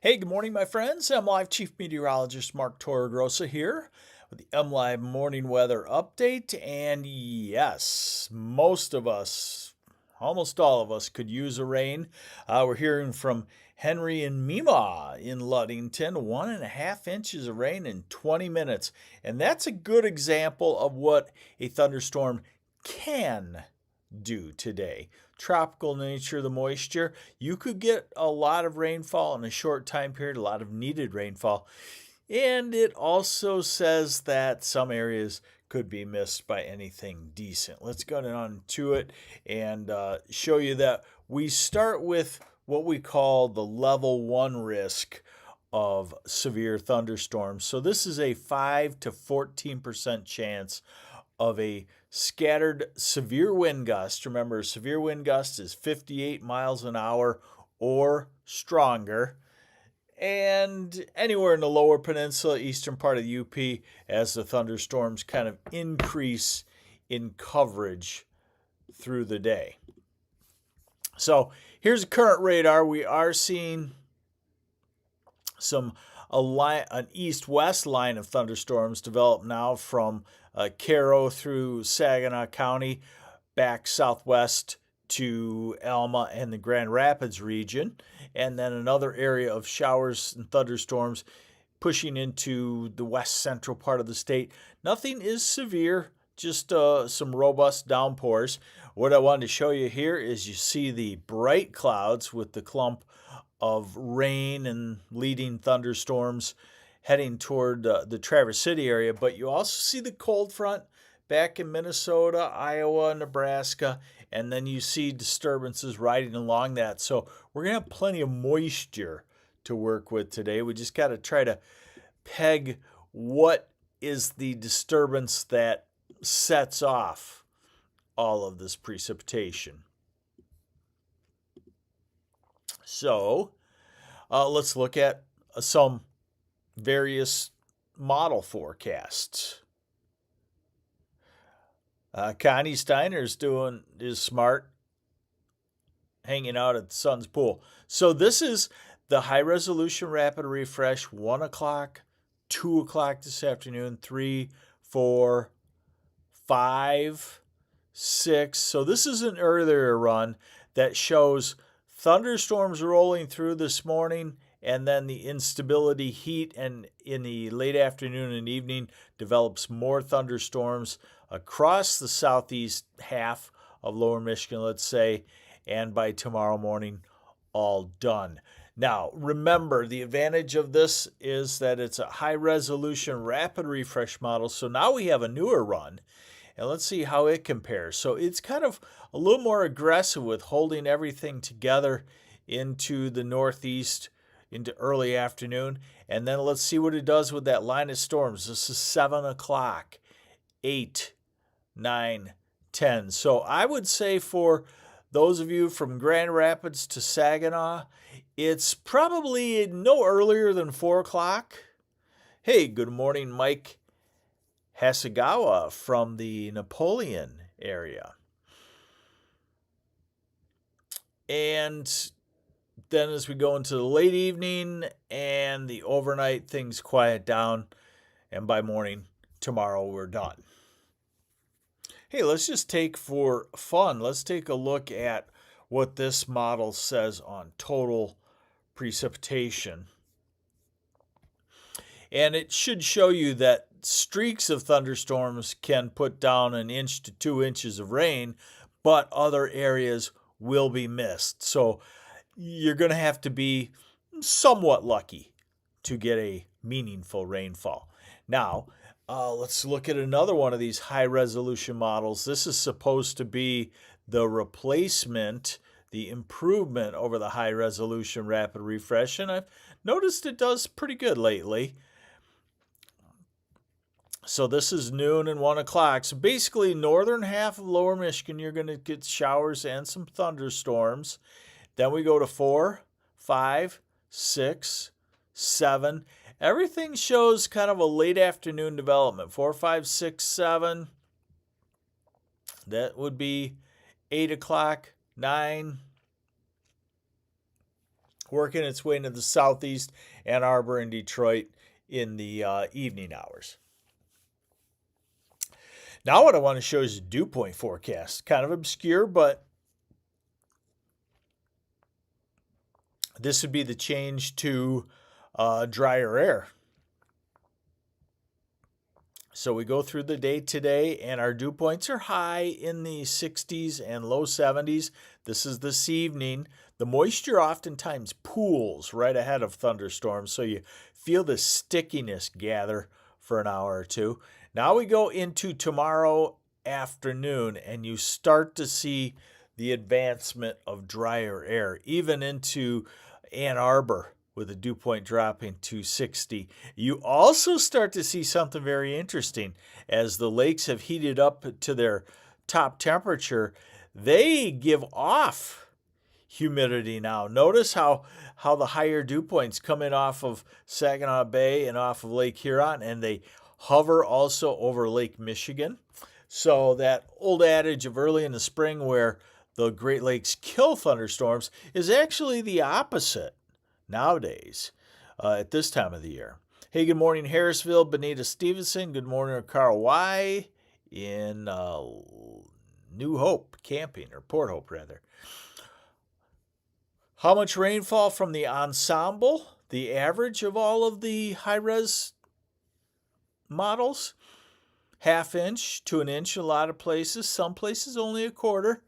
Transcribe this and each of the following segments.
Hey, good morning, my friends. MLive Chief Meteorologist Mark Torregrossa here with the MLive Morning Weather Update. And yes, most of us, almost all of us, could use a rain. We're hearing from Henry and Mima in Ludington, 1.5 inches of rain in 20 minutes. And that's a good example of what a thunderstorm can do today. Tropical nature of the moisture, you could get a lot of rainfall in a short time period, a lot of needed rainfall. And it also says that some areas could be missed by anything decent. Let's go on to it and show you that we start with what we call the level 1 risk of severe thunderstorms. So this is a 5 to 14% chance of a scattered severe wind gust. Remember, severe wind gust is 58 miles an hour or stronger. And anywhere in the lower peninsula, eastern part of the UP, as the thunderstorms kind of increase in coverage through the day. So here's a current radar. We are seeing an east-west line of thunderstorms develop now from Caro through Saginaw County, back southwest to Alma and the Grand Rapids region, and then another area of showers and thunderstorms pushing into the west central part of the state. Nothing is severe, just some robust downpours. What I wanted to show you here is you see the bright clouds with the clump of rain and leading thunderstorms heading toward the Traverse City area, but you also see the cold front back in Minnesota, Iowa, Nebraska, and then you see disturbances riding along that. So we're going to have plenty of moisture to work with today. We just got to try to peg what is the disturbance that sets off all of this precipitation. So let's look at some various model forecasts. Connie Steiner is smart, hanging out at the sun's pool. So this is the high resolution rapid refresh, 1 o'clock, 2 o'clock this afternoon, 3, 4, 5, 6. So this is an earlier run that shows thunderstorms rolling through this morning, and then the instability heat, and in the late afternoon and evening develops more thunderstorms across the southeast half of lower Michigan, let's say, and by tomorrow morning, all done. Now, remember, the advantage of this is that it's a high-resolution rapid refresh model, so now we have a newer run, and let's see how it compares. So it's kind of a little more aggressive with holding everything together into the northeast into early afternoon. And then let's see what it does with that line of storms. This is 7 o'clock, 8, 9, 10. So I would say for those of you from Grand Rapids to Saginaw, it's probably no earlier than 4 o'clock. Hey, good morning, Mike Hasegawa from the Napoleon area. And then as we go into the late evening and the overnight, things quiet down, and by morning tomorrow we're done. Hey, let's just take for fun, let's take a look at what this model says on total precipitation. And it should show you that streaks of thunderstorms can put down 1 inch to 2 inches of rain, but other areas will be missed. So you're going to have to be somewhat lucky to get a meaningful rainfall. Now, let's look at another one of these high-resolution models. This is supposed to be the replacement, the improvement over the high-resolution rapid refresh, and I've noticed it does pretty good lately. So this is noon and 1 o'clock. So basically, northern half of lower Michigan, you're going to get showers and some thunderstorms. Then we go to 4, 5, 6, 7. Everything shows kind of a late afternoon development. 4, 5, 6, 7. That would be 8 o'clock, 9. working its way into the southeast, Ann Arbor and Detroit in the evening hours. Now what I want to show is a dew point forecast. Kind of obscure, but this would be the change to drier air. So we go through the day today, and our dew points are high in the 60s and low 70s. This is this evening. The moisture oftentimes pools right ahead of thunderstorms, so you feel the stickiness gather for an hour or two. Now we go into tomorrow afternoon, and you start to see the advancement of drier air, even into Ann Arbor, with the dew point dropping to 60. You also start to see something very interesting. As the lakes have heated up to their top temperature, they give off humidity now. Notice how the higher dew points come in off of Saginaw Bay and off of Lake Huron, and they hover also over Lake Michigan. So that old adage of early in the spring where the Great Lakes kill thunderstorms is actually the opposite nowadays at this time of the year. Hey, good morning, Harrisville, Benita Stevenson. Good morning, Carl Y. in New Hope camping, or Port Hope, rather. How much rainfall from the ensemble? The average of all of the high-res models? Half inch to an inch, a lot of places. Some places only a quarter.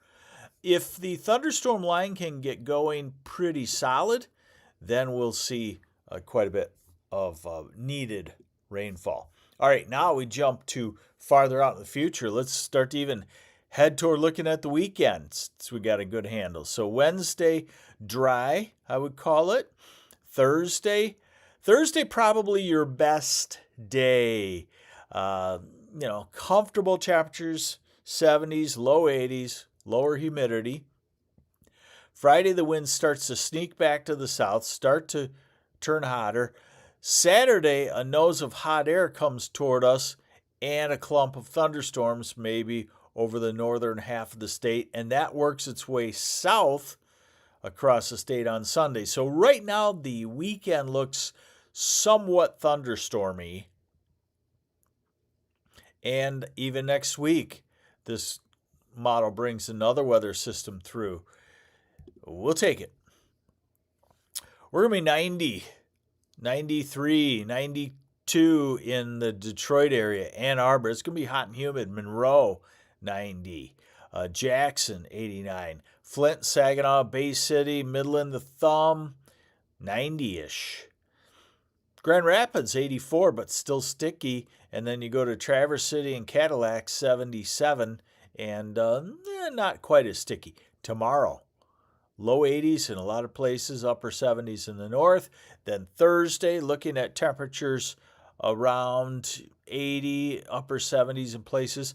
If the thunderstorm line can get going pretty solid, then we'll see quite a bit of needed rainfall. All right, now we jump to farther out in the future. Let's start to even head toward looking at the weekends. So we got a good handle. So Wednesday, dry, I would call it. Thursday probably your best day. Comfortable temperatures, 70s, low 80s, lower humidity. Friday, the wind starts to sneak back to the south, start to turn hotter. Saturday, a nose of hot air comes toward us and a clump of thunderstorms maybe over the northern half of the state, and that works its way south across the state on Sunday. So right now, the weekend looks somewhat thunderstormy. And even next week, this model brings another weather system through. We'll take it. We're going to be 90, 93, 92 in the Detroit area. Ann Arbor, it's going to be hot and humid. Monroe, 90. Jackson, 89. Flint, Saginaw, Bay City, Midland, the Thumb, 90-ish. Grand Rapids, 84, but still sticky. And then you go to Traverse City and Cadillac, 77, and not quite as sticky. Tomorrow, low 80s in a lot of places, upper 70s in the north. Then Thursday, looking at temperatures around 80, upper 70s in places.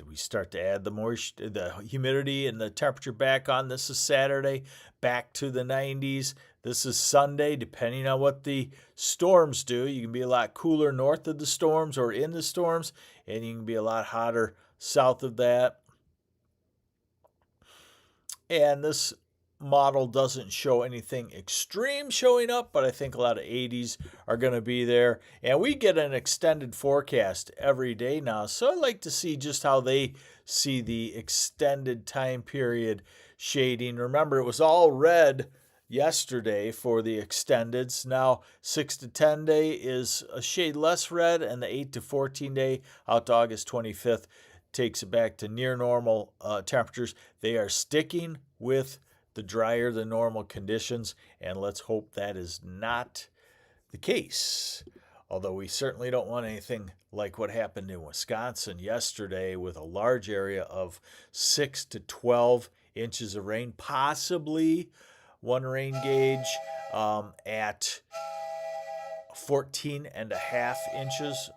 We start to add the humidity and the temperature back on. This is Saturday, back to the 90s. This is Sunday, depending on what the storms do. You can be a lot cooler north of the storms or in the storms, and you can be a lot hotter south of that. And this model doesn't show anything extreme showing up, but I think a lot of 80s are going to be there. And we get an extended forecast every day now, so I'd like to see just how they see the extended time period shading. Remember, it was all red yesterday for the extendeds. Now 6 to 10 day is a shade less red, and the 8 to 14 day out to August 25th takes it back to near normal temperatures. They are sticking with the drier than normal conditions, and let's hope that is not the case. Although we certainly don't want anything like what happened in Wisconsin yesterday with a large area of 6 to 12 inches of rain, possibly one rain gauge at 14 and a half inches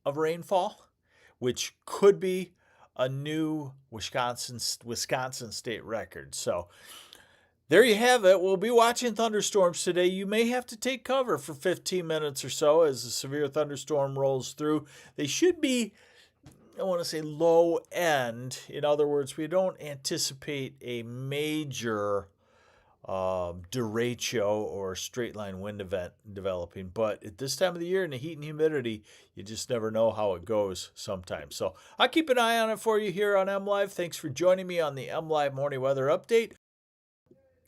of rainfall, which could be a new Wisconsin state record. So there you have it. We'll be watching thunderstorms today. You may have to take cover for 15 minutes or so as a severe thunderstorm rolls through. They should be, I want to say, low end. In other words, we don't anticipate a major derecho or straight line wind event developing. But at this time of the year in the heat and humidity, you just never know how it goes sometimes. So I'll keep an eye on it for you here on MLive. Thanks for joining me on the MLive Morning Weather Update.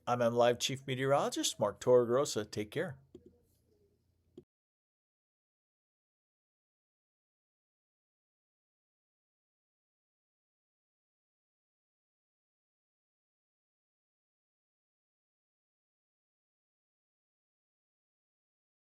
I'm MLive Chief Meteorologist Mark Torregrossa. Take care.